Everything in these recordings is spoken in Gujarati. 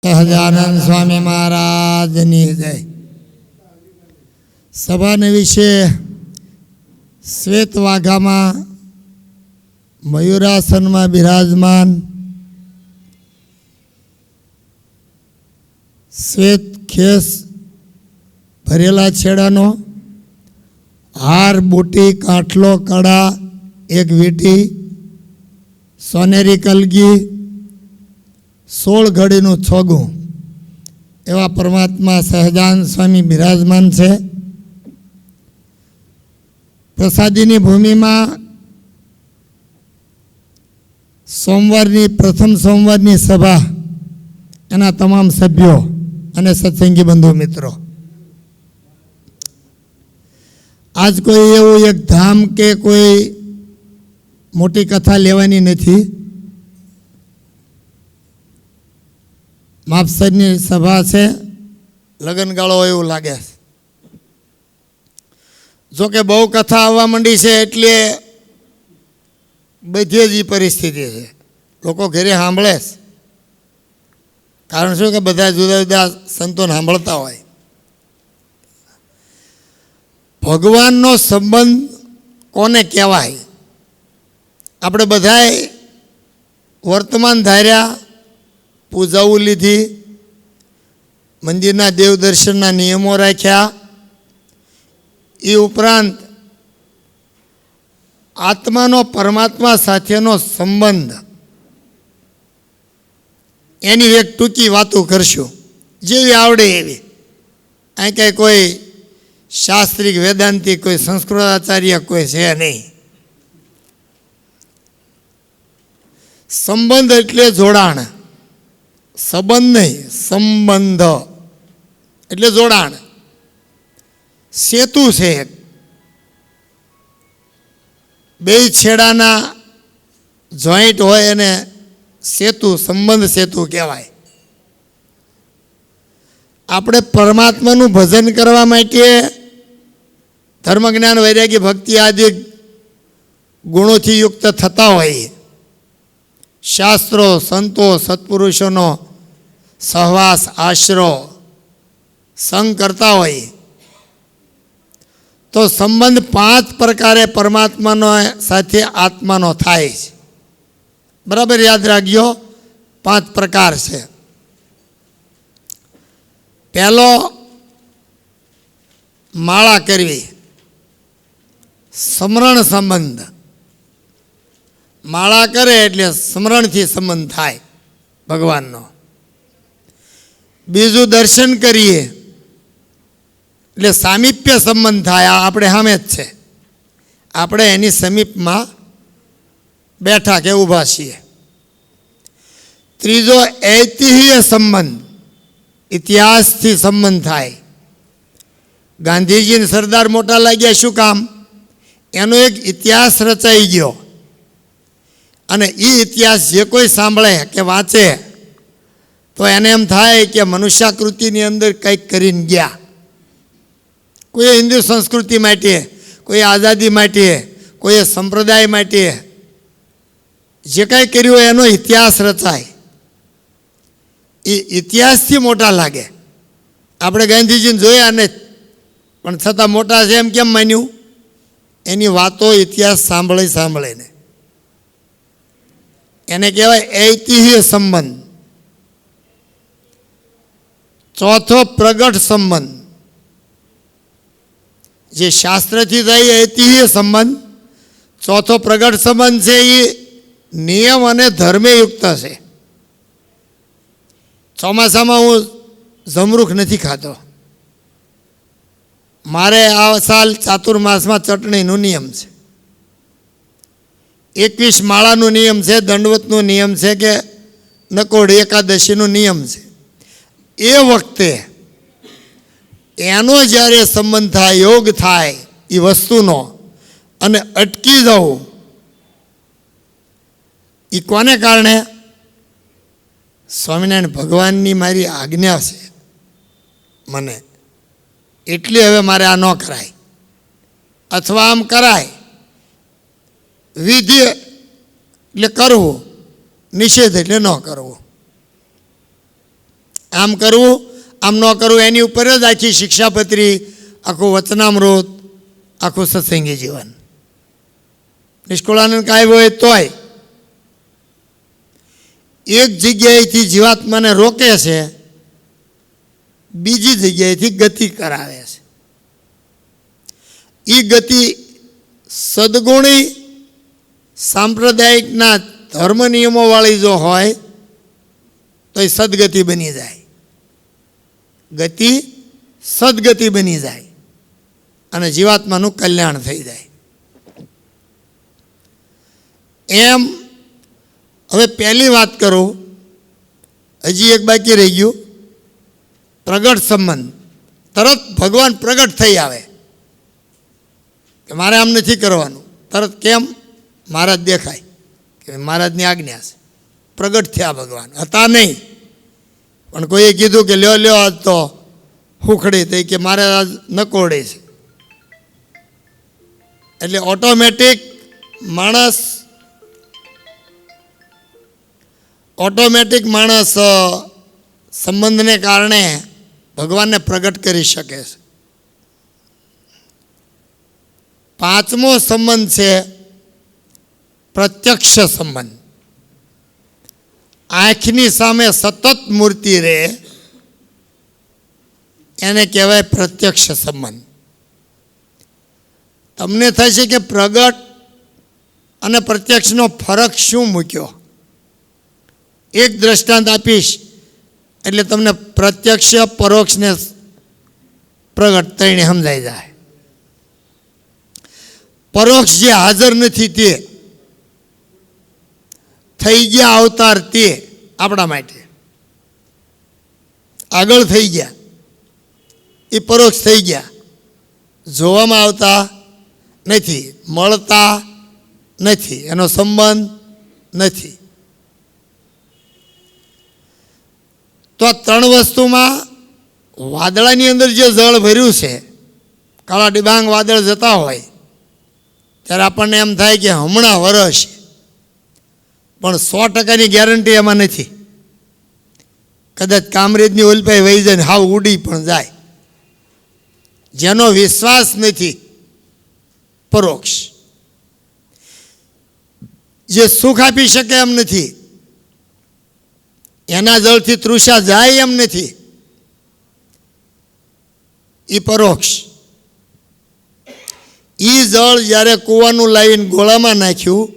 સહજાનંદ સ્વામી મહારાજની જય। સભાને વિશે શ્વેત વાઘામાં મયુરાસનમાં બિરાજમાન શ્વેત ખેસ ભરેલા છેડાનો હાર બુટી કાંઠલો કડા એક વીંટી સોનેરી કલગી 16 ઘડીનું છોગું એવા પરમાત્મા સહજાનંદ સ્વામી બિરાજમાન છે। પ્રસાદીની ભૂમિમાં સોમવારની પ્રથમ સોમવારની સભા એના તમામ સભ્યો અને સત્સંગી બંધુ મિત્રો, આજ કોઈ એવું એક ધામ કે કોઈ મોટી કથા લેવાની નથી। માપસરની સભા છે, લગનગાળો એવું લાગે છે। જોકે બહુ કથા આવવા માંડી છે એટલે બધી જ પરિસ્થિતિ છે, લોકો ઘરે સાંભળે છે। કારણ શું કે બધા જુદા જુદા સંતોને સાંભળતા હોય। ભગવાનનો સંબંધ કોને કહેવાય? આપણે બધાએ વર્તમાન ધાર્યા, પૂજાઓ લીધી, મંદિરના દેવ દર્શનના નિયમો રાખ્યા, એ ઉપરાંત આત્માનો પરમાત્મા સાથેનો સંબંધ એની એક ટૂંકી વાતો કરશું, જેવી આવડે એવી। અહીં કંઈ કોઈ શાસ્ત્રિક વેદાંતિક કોઈ સંસ્કૃતાચાર્ય કોઈ છે નહીં। સંબંધ એટલે જોડાણ, સંબંધ નહીં, સંબંધ એટલે જોડાણ। સેતુ છે, બે છેડાના જોઈન્ટ હોય એને સેતુ, સંબંધ સેતુ કહેવાય। આપણે પરમાત્માનું ભજન કરવા માટે ધર્મ જ્ઞાન વૈરાગ્ય ભક્તિ આદિ ગુણોથી યુક્ત થતા હોય, શાસ્ત્રો સંતો સત્પુરુષોનો સહવાસ આશરો સંગ કરતા હોય તો સંબંધ 5 પ્રકારે પરમાત્માનો સાથે આત્માનો થાય છે। બરાબર યાદ રાખજો, 5 પ્રકાર છે। પહેલો, માળા કરવી, સ્મરણ સંબંધ। માળા કરે એટલે સ્મરણથી સંબંધ થાય ભગવાનનો। બીજું, દર્શન કરીએ એટલે સામીપ્ય સંબંધ થાય, આપણે સામે જ છે, આપણે એની સમીપમાં બેઠા કે ઊભા છીએ। ત્રીજો, ઐતિહ્ય સંબંધ, ઇતિહાસથી સંબંધ થાય। ગાંધીજીને સરદાર મોટા લાગ્યા, શું કામ? એનો એક ઇતિહાસ રચાઈ ગયો, અને એ ઇતિહાસ જે કોઈ સાંભળે કે વાંચે તો એને એમ થાય કે મનુષ્યાકૃતિની અંદર કંઈક કરીને ગયા। કોઈ હિન્દુ સંસ્કૃતિ માટે, કોઈ આઝાદી માટે, કોઈ સંપ્રદાય માટે જે કાંઈ કર્યું હોય એનો ઇતિહાસ રચાય, એ ઇતિહાસથી મોટા લાગે। આપણે ગાંધીજીને જોયા ને, પણ છતાં મોટા છે એમ કેમ માન્યું? એની વાતો ઇતિહાસ સાંભળીને એને કહેવાય ઐતિહ્ય સંબંધ। ચોથો, પ્રગટ સંબંધ, જે શાસ્ત્રથી થાય ઐતિહ્ય સંબંધ। ચોથો પ્રગટ સંબંધ છે એ નિયમ અને ધર્મયુક્ત છે। ચોમાસામાં હું જમરૂખ નથી ખાતો, મારે આ સાલ ચાતુર્માસમાં ચટણીનો નિયમ છે, 21 માળાનો નિયમ છે, દંડવતનો નિયમ છે, કે નકોડ એકાદશીનો નિયમ છે। એ વખતે એનો જ્યારે સંબંધ થાય, યોગ થાય એ વસ્તુનો, અને અટકી જવું, એ કોને કારણે? સ્વામિનારાયણ ભગવાનની મારી આજ્ઞા છે મને, એટલે હવે મારે આ ન કરાય, અથવા આમ કરાય। વિધિ એટલે કરવું, નિષેધ એટલે ન કરવું। આમ કરવું આમ ન કરવું એની ઉપર જ આખી શિક્ષાપત્રી, આખું વચનામૃત, આખું સત્સંગી જીવન. નિષ્કુળાનંદ કાયમ હોય તોય એક જગ્યાએથી જીવાત્માને રોકે છે, બીજી જગ્યાએથી ગતિ કરાવે છે. એ ગતિ સદગુણી સાંપ્રદાયિકના ધર્મ નિયમોવાળી જો હોય તો એ સદગતિ બની જાય, ગતિ સદગતિ બની જાય અને જીવાત્માનું કલ્યાણ થઈ જાય. એમ હવે પહેલી વાત કરું, હજી એક બાકી રહી ગયું, પ્રગટ સંબંધ. તરત ભગવાન પ્રગટ થઈ આવે કે મારે આમ નથી કરવાનું. તરત કેમ? મહારાજ દેખાય કે મહારાજની આજ્ઞા છે. પ્રગટ થયા ભગવાન, હતા નહીં પણ કોઈએ કીધું કે લ્યો લ્યો આજ તો હુખડી થઈ કે મારે આજ નકોરડી છે. એટલે ઓટોમેટિક માણસ સંબંધને કારણે ભગવાનને પ્રગટ કરી શકે છે. પાંચમો સંબંધ છે પ્રત્યક્ષ સંબંધ. આંખની સામે સતત મૂર્તિ રહે એને કહેવાય પ્રત્યક્ષ સંબંધ. તમને થશે કે પ્રગટ અને પ્રત્યક્ષનો ફરક શું મૂક્યો? એક દ્રષ્ટાંત આપીશ એટલે તમને પ્રત્યક્ષ, પરોક્ષ ને પ્રગટ ત્રણે સમજાઈ જાય. પરોક્ષ જે હાજર નથી તે, થઈ ગયા અવતાર તે આપણા માટે આગળ થઈ ગયા, એ પરોક્ષ થઈ ગયા. જોવામાં આવતા નથી, મળતા નથી, એનો સંબંધ નથી. તો આ ત્રણ વસ્તુમાં વાદળાની અંદર જે જળ ભર્યું છે, કાળા ડિબાંગ વાદળ જતા હોય ત્યારે આપણને એમ થાય કે હમણાં વરસ, પણ 100% ગેરંટી એમાં નથી. કદાચ કામરેજની ઓલપાઈ વહી જાય ને હાવ ઉડી પણ જાય. જેનો વિશ્વાસ નથી પરોક્ષ, જે સુખ આપી શકે એમ નથી, એના જળથી તૃષા જાય એમ નથી, એ પરોક્ષ. એ જળ જ્યારે કૂવાનું લાવીને ગોળામાં નાખ્યું,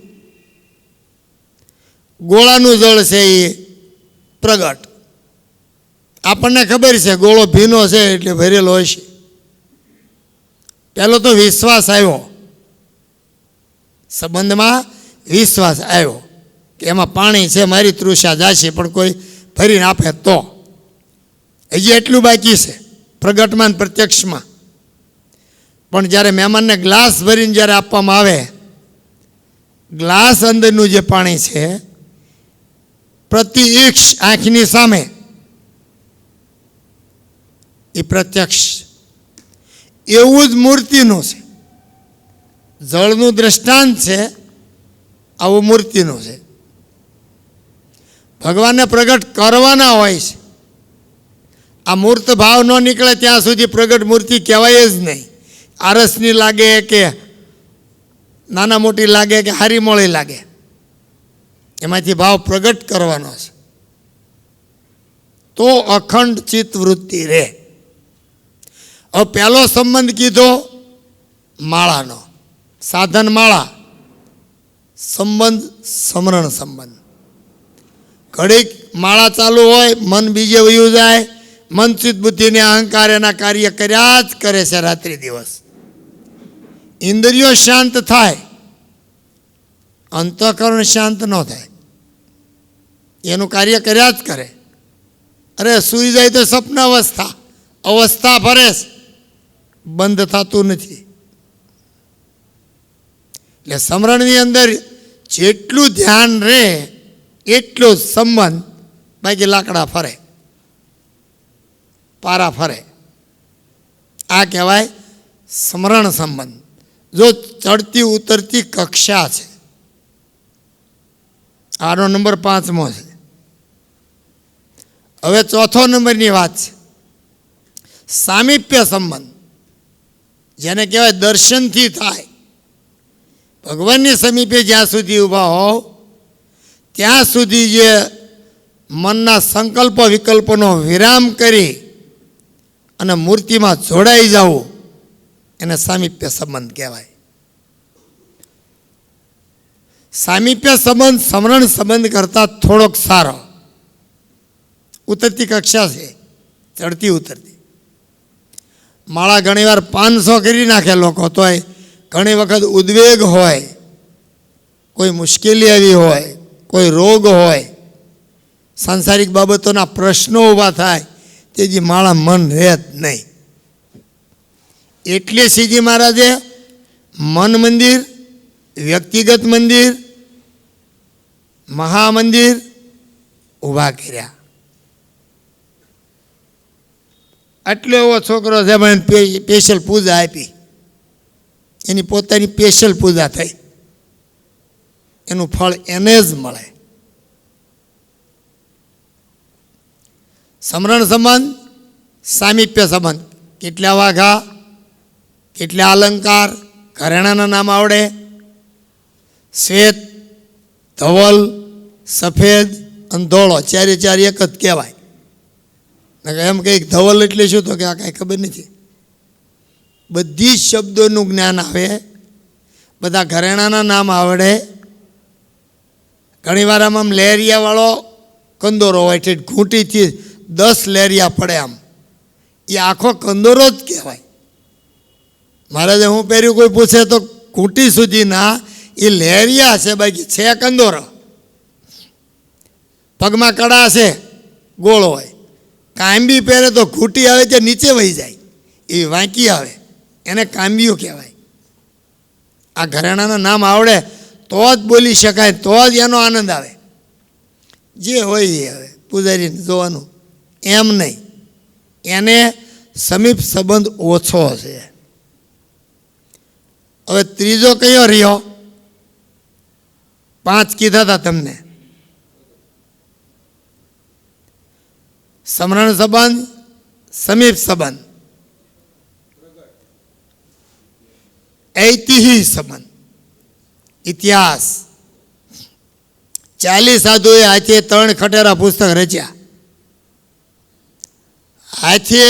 ગોળાનું જળ છે એ પ્રગટ. આપણને ખબર છે ગોળો ભીનો છે એટલે ભરેલો હશે. પહેલો તો વિશ્વાસ આવ્યો, સંબંધમાં વિશ્વાસ આવ્યો કે એમાં પાણી છે, મારી તૃષા જશે, પણ કોઈ ભરીને આપે તો. હજી એટલું બાકી છે પ્રગટમાં, પ્રત્યક્ષમાં. પણ જ્યારે મહેમાનને ગ્લાસ ભરીને જ્યારે આપવામાં આવે, ગ્લાસ અંદરનું જે પાણી છે પ્રત્યક્ષ આંખની સામે, એ પ્રત્યક્ષ. એવું જ મૂર્તિનું છે. જળનું દ્રષ્ટાંત છે, આવું મૂર્તિનું છે. ભગવાનને પ્રગટ કરવાના હોય છે. આ મૂર્ત ભાવ ન નીકળે ત્યાં સુધી પ્રગટ મૂર્તિ કહેવાય જ નહીં. આરસની લાગે કે નાના મોટી લાગે કે હારી મોળી લાગે, એમાંથી ભાવ પ્રગટ કરવાનો છે તો અખંડ ચિત્ત વૃત્તિ રહે. હવે પહેલો સંબંધ કીધો માળાનો, સાધન માળા. સંબંધ સમરણ સંબંધ. ઘડીક માળા ચાલુ હોય, મન બીજે વયું જાય, મન ચિત્ત બુદ્ધિને અહંકાર એના કાર્ય કર્યા જ કરે છે રાત્રિ દિવસ. ઇન્દ્રિયો શાંત થાય, અંતઃકરણ શાંત ન થાય, એનું કાર્ય કર્યા જ કરે. અરે સૂઈ જાય તો સપન અવસ્થા ફરે છે, બંધ થતું નથી. એટલે સમરણની અંદર જેટલું ધ્યાન રહે એટલો સંબંધ, બાકી લાકડા ફરે, પારા ફરે. આ કહેવાય સ્મરણ સંબંધ. જો ચડતી ઉતરતી કક્ષા છે, આનો નંબર 5મો છે. હવે ચોથો નંબરની વાત છે સામીપ્ય સંબંધ, જેને કહેવાય દર્શનથી થાય. ભગવાનની સમીપે જ્યાં સુધી ઊભા હોવ ત્યાં સુધી જે મનના સંકલ્પ વિકલ્પોનો વિરામ કરી અને મૂર્તિમાં જોડાઈ જવું એને સામીપ્ય સંબંધ કહેવાય. સામીપ્ય સંબંધ સમરણ સંબંધ કરતાં થોડોક સારો, ઉતરતી કક્ષા છે, ચડતી ઉતરતી. માળા ઘણીવાર 500 કરી નાખે લોકો, તોય ઘણી વખત ઉદ્વેગ હોય, કોઈ મુશ્કેલી આવી હોય, કોઈ રોગ હોય, સાંસારિક બાબતોના પ્રશ્નો ઊભા થાય, તેથી માળા મન રહે જ નહીં. એટલે શ્રીજી મહારાજે મન મંદિર, વ્યક્તિગત મંદિર, મહામંદિર ઊભા કર્યા. આટલો એવો છોકરો છે, પણ સ્પેશિયલ પૂજા આપી, એની પોતાની સ્પેશિયલ પૂજા થઈ, એનું ફળ એને જ મળે. સમરણ સંબંધ, સામીપ્ય સંબંધ. કેટલા વાઘા, કેટલા અલંકાર, ઘરેણાના નામ આવડે, શ્વેત, ધવલ, સફેદ અને ધોળો, ચારે ચાર એક જ કહેવાય. એમ કંઈક ધવલ એટલે શું, તો કે આ કાંઈ ખબર નથી. બધી જ શબ્દોનું જ્ઞાન આવે, બધા ઘરેણાના નામ આવડે. ઘણીવાર આમ લહેરિયાવાળો કંદોરો હોય છે, ઘૂંટીથી 10 લહેરિયા પડે, આમ એ આખો કંદોરો જ કહેવાય. મહારાજે હું પહેર્યું કોઈ પૂછે તો ઘૂંટી સુધીના એ લહેરિયા છે, બાકી છે કંદોરો. પગમાં કડા છે, ગોળ હોય. કાંબી પહેરે તો ઘૂંટી આવે તે નીચે વહી જાય, એ વાંકી આવે, એને કાંબીઓ કહેવાય. આ ઘરેણાના નામ આવડે તો જ બોલી શકાય, તો જ એનો આનંદ આવે. જે હોય એ હવે પૂજારીને જોવાનું, એમ નહીં. એને સમીપ સંબંધ ઓછો છે. હવે ત્રીજો કયો રહ્યો? 5 કીધા હતા તમને. સમરણ સંબંધ, સમીપ સંબંધ, ઐતિહાસિક સંબંધ, ઇતિહાસ. 40 સાધુએ હાથે 3 ખટેરા પુસ્તક રચ્યા. હાથે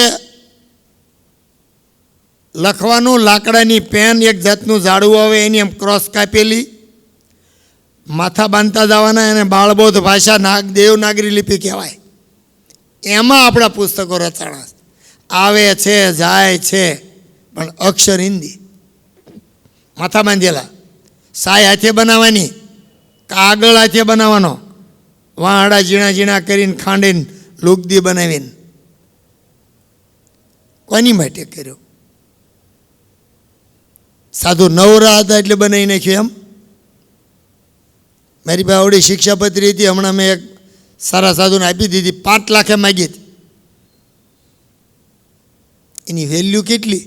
લખવાનું, લાકડાની પેન, એક જાતનું ઝાડવું આવે એની એમ ક્રોસ કાપેલી, માથા બાંધતા જવાના, એને બાળબોધ ભાષા, દેવનાગરી લિપિ કહેવાય. એમાં આપણા પુસ્તકો રચાણા આવે છે, જાય છે, પણ અક્ષર હિન્દી. માથા બાંધેલા, સાય હાથે બનાવવાની, કાગળ હાથે બનાવવાનો, વાહડા ઝીણા ઝીણા કરીને ખાંડીને લુગદી બનાવીને. કોની માટે કર્યો? સાધુ નવરા હતા એટલે બનાવી નાખ્યું. એમ મારી પાસે આવડી શિક્ષાપત્રી હતી, હમણાં મેં એક સારા સાધુને આપી દીધી, 5 લાખે માગી હતી. એની વેલ્યુ કેટલી?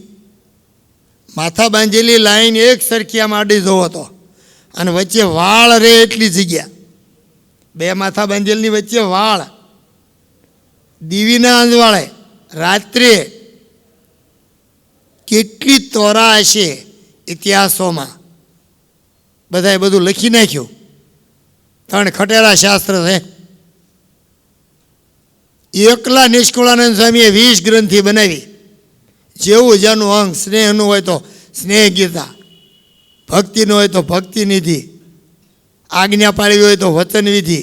માથા બાંધેલી લાઈન એક સરખી આમ આડી જોવો તો, અને વચ્ચે વાળ રહે એટલી જગ્યા, 2 માથા બાંધેલની વચ્ચે વાળ, દીવીના અંજવાળે રાત્રે કેટલી તોરા હશે ઇતિહાસોમાં. બધાએ બધું લખી નાખ્યું. 3 ખટેરા શાસ્ત્ર છે. એકલા નિષ્કુળાનંદ સ્વામીએ 20 ગ્રંથિ બનાવી. જેવું જેનું અંગ, સ્નેહનું હોય તો સ્નેહ ગીતા, ભક્તિનું હોય તો ભક્તિ નિધિ, આજ્ઞા પાળવી હોય તો વચન વિધિ,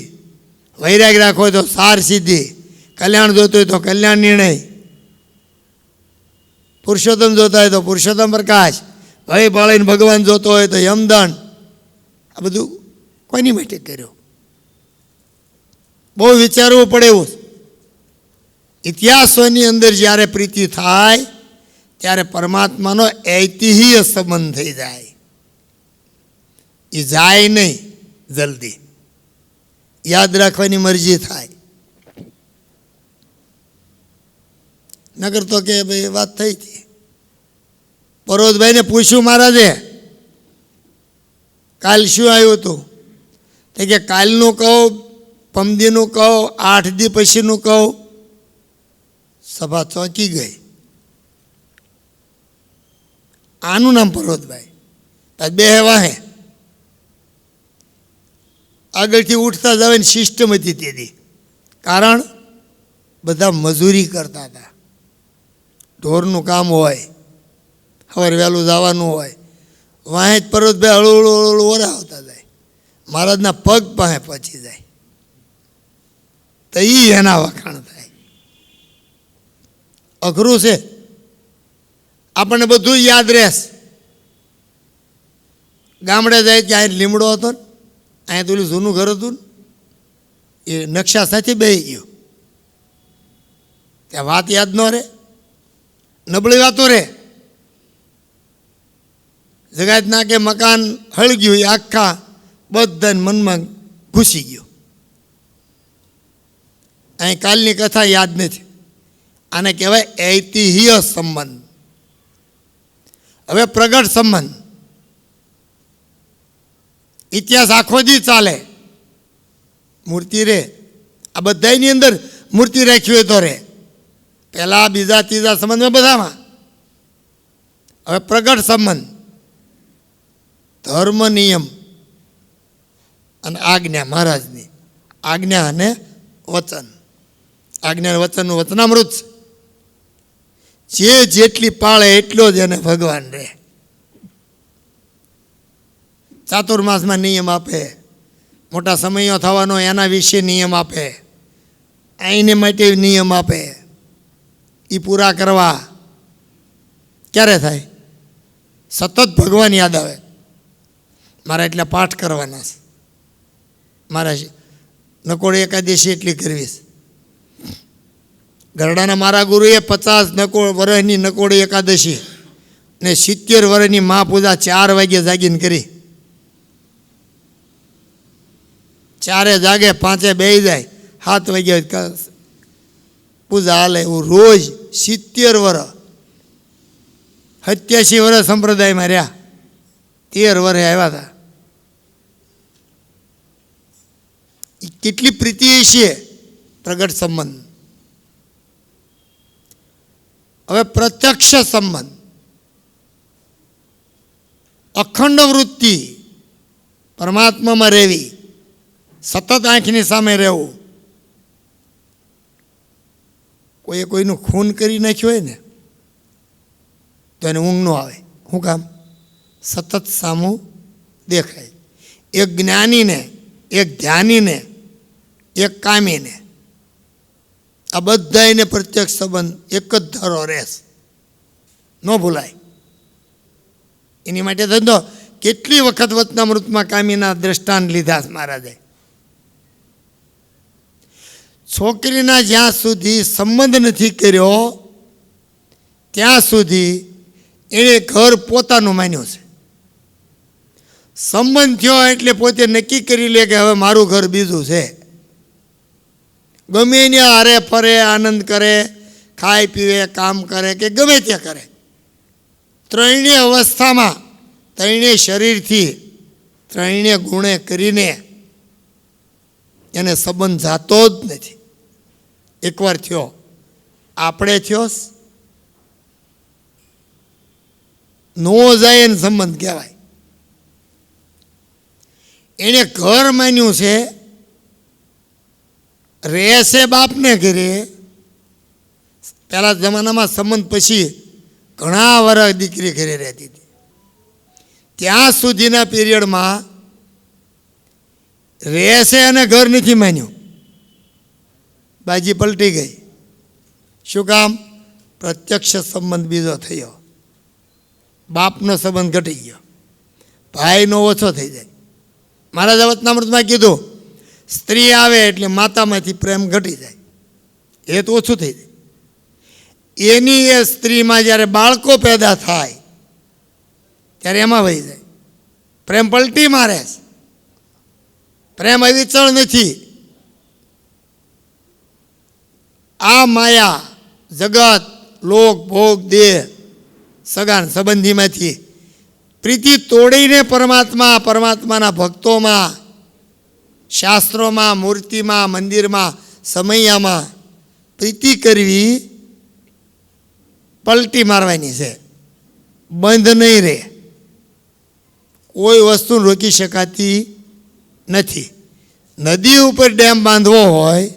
વૈરાગ રાખવો હોય તો સાર સિદ્ધિ, કલ્યાણ જોતું હોય તો કલ્યાણ નિર્ણય, પુરુષોત્તમ જોતા હોય તો પુરુષોત્તમ પ્રકાશ, ભય ભાળીને ભગવાન જોતો હોય તો યમદંડ. આ બધું કોની માટે કર્યું? બહુ વિચારવું પડે એવું. ઇતિહાસોની અંદર જ્યારે પ્રીતિ થાય ત્યારે પરમાત્માનો ઐતિહાસિક સંબંધ થઈ જાય. એ જાય નહીં જલ્દી, યાદ રાખવાની મરજી થાય. નગર તો કે ભાઈ વાત થઈ હતી. પરોતભાઈને પૂછ્યું મહારાજે, કાલ શું આવ્યું હતું? તો કે કાલનું કહું, પમદીનું કહું, 8 દી પછીનું કહું? સભા ચોંકી ગઈ. આનું નામ પર્વતભાઈ. બે વાહે આગળથી ઉઠતા જ આવે ને સિસ્ટમ હતી તેથી. કારણ બધા મજૂરી કરતા હતા. ઢોરનું કામ હોય, સવારે વહેલું જવાનું હોય, વાહે જ પર્વતભાઈ હળવું હળવું ઓરાવતા જાય, મહારાજના પગ પાસે પહોંચી જાય તો એના વખાણ થાય. અઘરું છે, આપણને બધું યાદ રહેશે. ગામડે જાય ત્યાં લીમડો હતો ને, અહીંયા તો જૂનું ઘર હતું ને, એ નકશા સાથે બેસી ગયો. ત્યાં વાત યાદ ન રહે, નબળી વાતો રહે. જગાતના કે મકાન હળગ્યું એ આખા બધાને મનમાં ઘૂસી ગયું. અહીં કાલની કથા યાદ નથી. આને કહેવાય ઐતિહ્ય સંબંધ. હવે પ્રગટ સંબંધ. ઇતિહાસ આખો દી ચાલે. મૂર્તિ રે, આ બધાની અંદર મૂર્તિ રાખી હોય તો રે. પહેલા બીજા ત્રીજા સંબંધમાં બધામાં. હવે પ્રગટ સંબંધ, ધર્મ નિયમ અને આજ્ઞા, મહારાજની આજ્ઞા અને વચન. આજ્ઞા વચનનું વચનામૃત છે. જે જેટલી પાળે એટલો જ એને ભગવાન રહે. ચાતુર્માસમાં નિયમ આપે, મોટા સમયો થવાનો એના વિશે નિયમ આપે, આઈને માટે નિયમ આપે. એ પૂરા કરવા ક્યારે થાય? સતત ભગવાન યાદ આવે. મારે એટલા પાઠ કરવાના છે, મારા નકોડ એકાદશી એટલી કરવી છે. ગરડાના મારા ગુરુએ 50 વર્ષની નકોડ એકાદશી ને 70 વર્ષની મહાપૂજા 4 વાગે જાગીને કરી. 4 જાગે, 5 બેસી જાય, 7 વાગે પૂજા હાલે. એવું રોજ 70 વર્ષ. 87 વર્ષ સંપ્રદાયમાં રહ્યા, 13 વર્ષે આવ્યા હતા. કેટલી પ્રીતિ છે પ્રગટ સંબંધ. હવે પ્રત્યક્ષ સંબંધ, અખંડ વૃત્તિ, પરમાત્મામાં રહેવી, સતત આંખની સામે રહેવું. કોઈએ કોઈનું ખૂન કરી નાખ્યું હોય ને તો એને ઊંઘ ન આવે. શું કામ? સતત સામું દેખાય. એક જ્ઞાનીને, એક ધ્યાનીને, એક કામીને, આ બધા એને પ્રત્યક્ષ સંબંધ એક જ ધારો રહેશે, ન ભૂલાય. એની માટે ધંધો કેટલી વખત વચનામૃતમાં કામીના દ્રષ્ટાંત લીધા મહારાજે. છોકરીના જ્યાં સુધી સંબંધ નથી કર્યો ત્યાં સુધી એણે ઘર પોતાનું માન્યું છે. સંબંધ થયો એટલે પોતે નક્કી કરી લે કે હવે મારું ઘર બીજું છે. ગમે એને હારે ફરે, આનંદ કરે, ખાય પીવે, કામ કરે કે ગમે તે કરે. ત્રણેય અવસ્થામાં, ત્રણેય શરીરથી, ત્રણેય ગુણે કરીને એને સંબંધ જાતો જ નથી. એકવાર થયો, આપણે થયો નો જાય એને સંબંધ કહેવાય. એણે ઘર માન્યું છે, રહેશે બાપને ઘરે. પહેલા જમાનામાં સંબંધ પછી ઘણા વર્ષ દીકરી ઘરે રહેતી હતી. ત્યાં સુધીના પીરિયડમાં રહેશે અને ઘર નથી માન્યું. બાજી પલટી ગઈ. શું કામ? પ્રત્યક્ષ સંબંધ બીજો થયો. બાપનો સંબંધ ઘટી ગયો, ભાઈનો ઓછો થઈ જાય. મહારાજ વચનામૃતમાં કીધું, સ્ત્રી આવે એટલે માતામાંથી પ્રેમ ઘટી જાય, એ તો ઓછું થઈ જાય. એની એ સ્ત્રીમાં જ્યારે બાળકો પેદા થાય ત્યારે એમાં વહી જાય. પ્રેમ પલટી મારે છે. પ્રેમ અવિચળ નથી. આ માયા, જગત, લોક, ભોગ, દેહ, સગાન સંબંધીમાંથી પ્રીતિ તોડીને પરમાત્મા, પરમાત્માના ભક્તોમાં, શાસ્ત્રોમાં, મૂર્તિમાં, મંદિરમાં, સમૈયામાં પ્રીતિ કરવી પલટી મારવાની છે, બંધ નહીં રહે. કોઈ વસ્તુ રોકી શકાતી નથી. નદી ઉપર ડેમ બાંધવો હોય,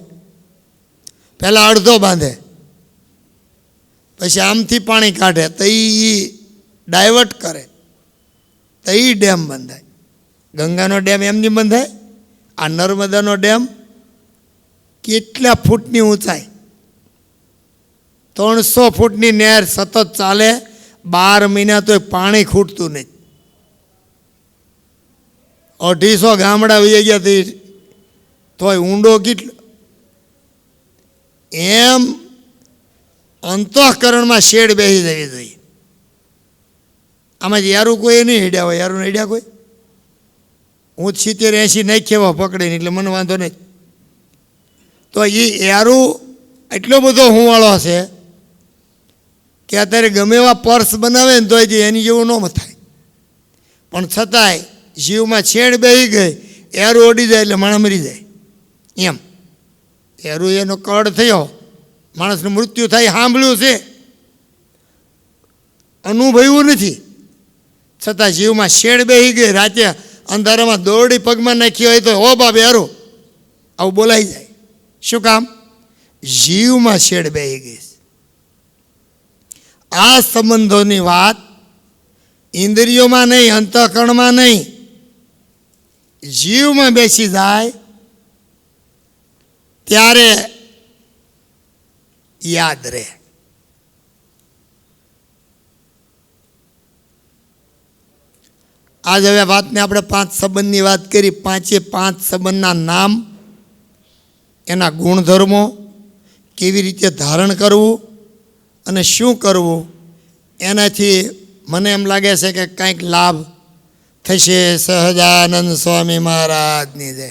પહેલાં અડધો બાંધે, પછી આમથી પાણી કાઢે, તો એ ડાયવર્ટ કરે, તો એ ડેમ બંધાય. ગંગાનો ડેમ એમની બંધાય. આ નર્મદાનો ડેમ કેટલા ફૂટની ઊંચાઈ, 300 ફૂટની નહેર સતત ચાલે, 12 મહિના તોય પાણી ખૂટતું નહીં. 250 ગામડા વહી ગયા તોય ઊંડો કેટલો. એમ અંતઃકરણમાં શેડ બેસી જવી જોઈએ. આમાં યારું કોઈ નહીં હેડ્યા હોય, યારું હેડ્યા કોઈ. હું 70-80 નહીં ખેવા પકડીને, એટલે મને વાંધો નહીં. તો એ યારું એટલો બધો હુંવાળો છે કે અત્યારે ગમે એવા પર્સ બનાવે ને તો એની જેવું ન થાય. પણ છતાંય જીવમાં છેડ બેસી ગઈ, એરું ઓડી જાય એટલે માણસ મરી જાય. એમ એરું એનો કડ થયો, માણસનું મૃત્યુ થાય, સાંભળ્યું છે, અનુભવ્યું નથી. છતાં જીવમાં શેડ બેસી ગઈ, રાતે અંધારામાં દોરડી પગમાં નાખી હોય તો હો બાપ એરું આવું બોલાઈ જાય. શું કામ? જીવમાં શેડ બેસી ગઈ. આ સંબંધોની વાત ઇન્દ્રિયોમાં નહીં, અંતઃકરણમાં નહીં, જીવમાં બેસી જાય ત્યારે યાદ રહે. આજ હવે વાતને આપણે 5 સંબંધની વાત કરી. 5 સંબંધના નામ, એના ગુણધર્મો, કેવી રીતે ધારણ કરવું અને શું કરવું, એનાથી મને એમ લાગે છે કે કંઈક લાભ થશે. સહજાનંદ સ્વામી મહારાજની જય.